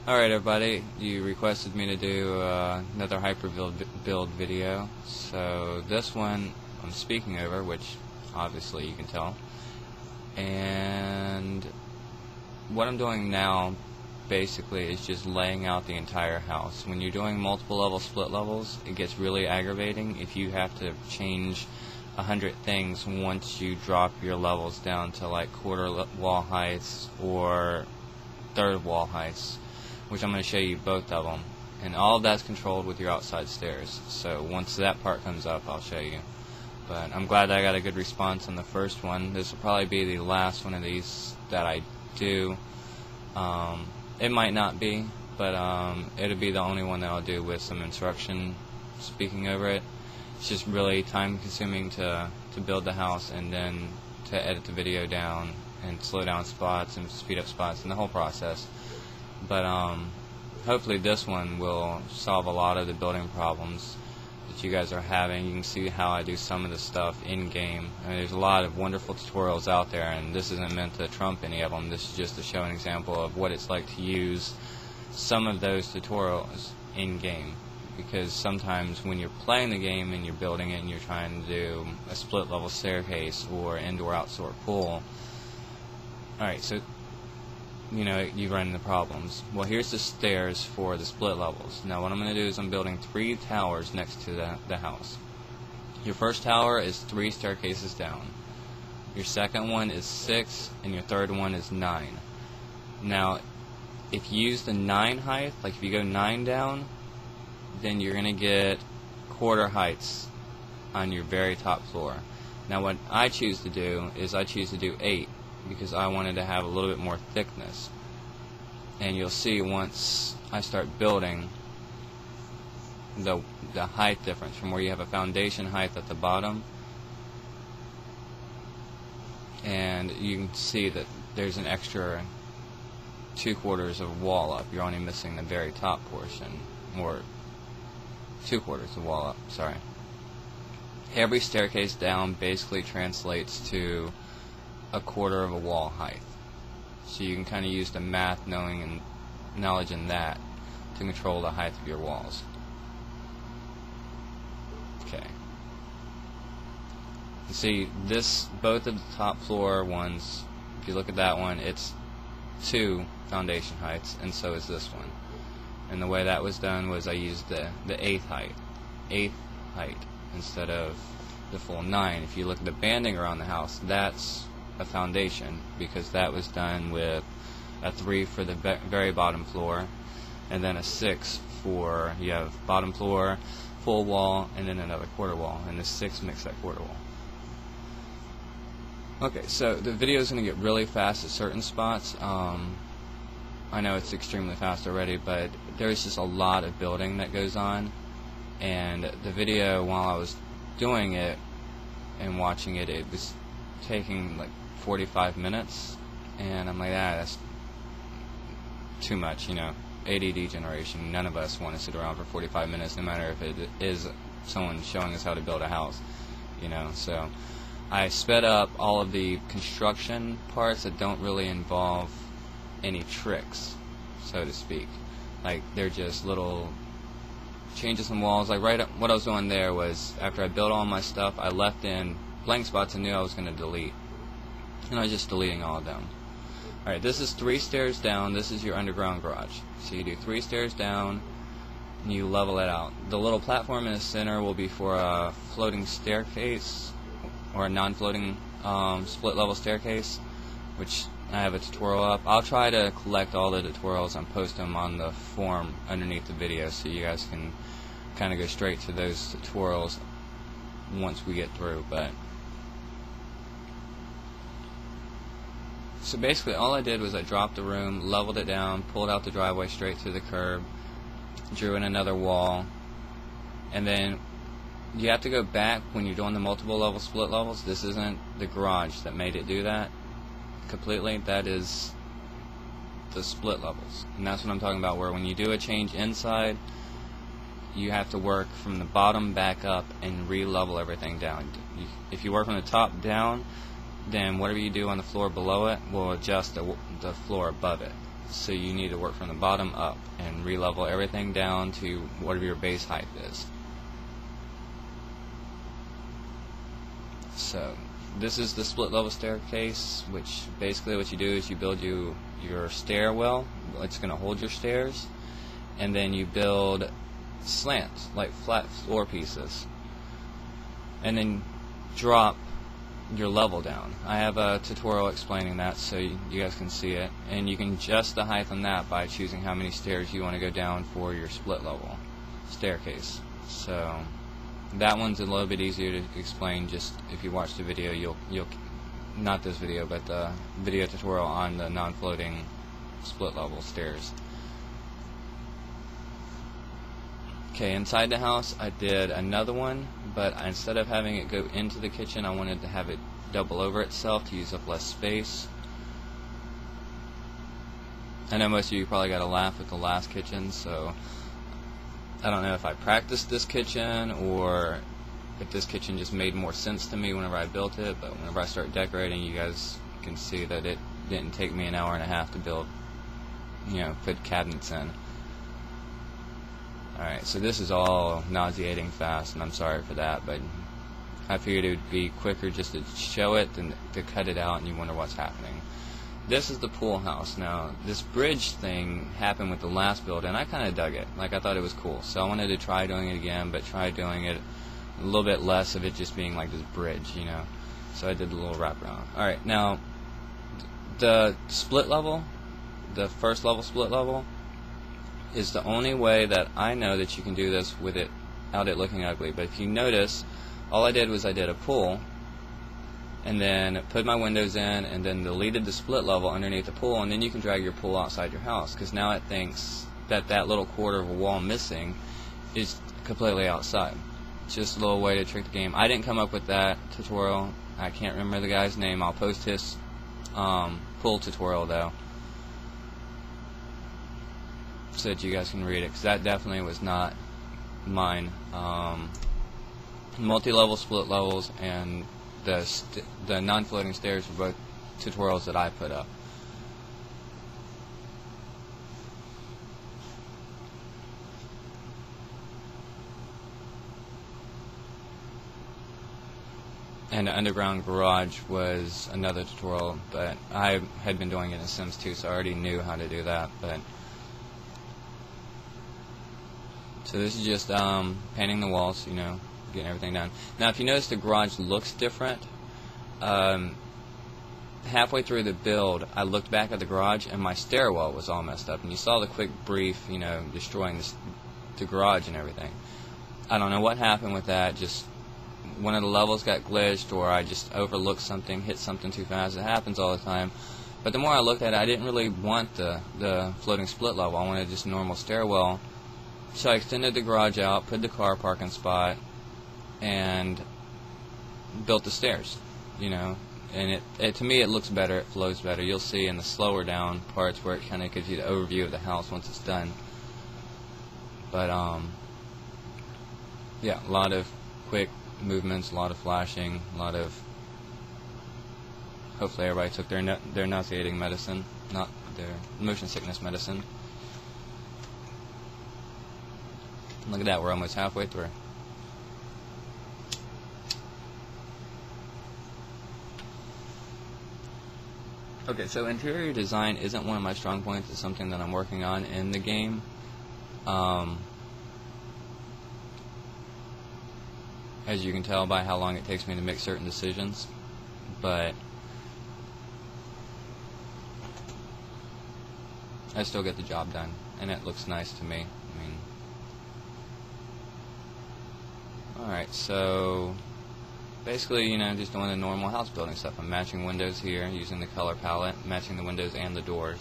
Alright everybody, you requested me to do another hyper build video, so this one I'm speaking over, which obviously you can tell, and what I'm doing now basically is just laying out the entire house. When you're doing multiple level split levels, it gets really aggravating if you have to change 100 things once you drop your levels down to like quarter wall heights or third wall heights, which I'm going to show you both of them, and all of that's controlled with your outside stairs. So once that part comes up, I'll show you. But I'm glad that I got a good response on the first one. This will probably be the last one of these that I do. It might not be, but it'll be the only one that I'll do with some instruction speaking over it. It's just really time consuming to build the house and then to edit the video down and slow down spots and speed up spots and the whole process. But hopefully this one will solve a lot of the building problems that you guys are having. You can see how I do some of the stuff in game. I mean, there's a lot of wonderful tutorials out there, and this isn't meant to trump any of them. This is just to show an example of what it's like to use some of those tutorials in game, because sometimes when you're playing the game and you're building it and you're trying to do a split level staircase or indoor outdoor pool, alright, so you know, you run into problems. Well, here's the stairs for the split levels. Now what I'm going to do is I'm building 3 towers next to the house. Your first tower is 3 staircases down. Your second one is 6, and your third one is 9. Now, if you use the 9 height, like if you go 9 down, then you're going to get quarter heights on your very top floor. Now what I choose to do is I choose to do 8, because I wanted to have a little bit more thickness. And you'll see once I start building the height difference from where you have a foundation height at the bottom, and you can see that there's an extra 2/4 of wall up. You're only missing the very top portion, or 2/4 of wall up, sorry. Every staircase down basically translates to 1/4 of a wall height. So you can kind of use the math knowledge in that to control the height of your walls. Okay. You see this, both of the top floor ones, if you look at that one, it's 2 foundation heights, and so is this one. And the way that was done was I used the 8th height instead of the full 9. If you look at the banding around the house, that's a foundation, because that was done with a 3 for the very bottom floor, and then a 6 for, you have bottom floor, full wall, and then another quarter wall, and the 6 makes that quarter wall. Okay, so the video is going to get really fast at certain spots. I know it's extremely fast already, but there's just a lot of building that goes on, and the video, while I was doing it and watching it, it was taking like 45 minutes, and I'm like, that's too much, you know, ADD generation. None of us want to sit around for 45 minutes, no matter if it is someone showing us how to build a house, you know. So I sped up all of the construction parts that don't really involve any tricks, so to speak. Like, they're just little changes in walls. Like what I was doing there was, after I built all my stuff, I left in blank spots I knew I was going to delete, and I was just deleting all of them. Alright, this is 3 stairs down. This is your underground garage. So you do 3 stairs down, and you level it out. The little platform in the center will be for a floating staircase, or a non-floating split level staircase, which I have a tutorial up. I'll try to collect all the tutorials and post them on the form underneath the video, so you guys can kind of go straight to those tutorials once we get through. But so basically all I did was I dropped the room, leveled it down, pulled out the driveway straight to the curb, drew in another wall, and then you have to go back when you're doing the multiple level split levels. This isn't the garage that made it do that completely. That is the split levels, and that's what I'm talking about, where when you do a change inside, you have to work from the bottom back up and re-level everything down. If you work from the top down, then whatever you do on the floor below it will adjust the floor above it. so you need to work from the bottom up and re-level everything down to whatever your base height is. So this is the split level staircase, which basically what you do is you build your stairwell. It's going to hold your stairs, and then you build slants, like flat floor pieces, and then drop your level down. I have a tutorial explaining that so you guys can see it, and you can adjust the height on that by choosing how many stairs you want to go down for your split level staircase. So that one's a little bit easier to explain. Just if you watch the video, you'll not this video, but the video tutorial on the non-floating split level stairs. Okay, inside the house I did another one, but instead of having it go into the kitchen, I wanted to have it double over itself to use up less space. I know most of you probably got a laugh at the last kitchen, so I don't know if I practiced this kitchen or if this kitchen just made more sense to me whenever I built it, but whenever I start decorating, you guys can see that it didn't take me an hour and a half to build, put cabinets in. Alright, so this is all nauseating fast, and I'm sorry for that, but I figured it would be quicker just to show it than to cut it out and you wonder what's happening. This is the pool house. Now, this bridge thing happened with the last build, and I kind of dug it. Like, I thought it was cool, so I wanted to try doing it again, but try doing it a little bit less of it just being like this bridge, So I did a little wraparound. Alright, now, the split level, the first level split level, is the only way that I know that you can do this without it looking ugly. But if you notice, all I did was I did a pool, and then put my windows in, and then deleted the split level underneath the pool, and then you can drag your pool outside your house, because now it thinks that that little quarter of a wall missing is completely outside. It's just a little way to trick the game. I didn't come up with that tutorial. I can't remember the guy's name. I'll post his pool tutorial though, so that you guys can read it, because that definitely was not mine. Multi-level split levels and the non-floating stairs were both tutorials that I put up. And the underground garage was another tutorial, but I had been doing it in Sims 2, so I already knew how to do that. But so this is just painting the walls, getting everything done. Now, if you notice, the garage looks different. Halfway through the build, I looked back at the garage, and my stairwell was all messed up. And you saw the quick brief, destroying the garage and everything. I don't know what happened with that. Just one of the levels got glitched, or I just overlooked something, hit something too fast. It happens all the time. But the more I looked at it, I didn't really want the floating split level. I wanted just a normal stairwell. So I extended the garage out, put the car parking spot, and built the stairs, and it to me it looks better, it flows better. You'll see in the slower down parts where it kind of gives you the overview of the house once it's done. But yeah, a lot of quick movements, a lot of flashing, a lot of, hopefully everybody took their nauseating medicine, not their motion sickness medicine. Look at that, we're almost halfway through. Okay, so interior design isn't one of my strong points. It's something that I'm working on in the game. As you can tell by how long it takes me to make certain decisions. But I still get the job done, and it looks nice to me. Alright, so basically, just doing the normal house building stuff. I'm matching windows here using the color palette, matching the windows and the doors.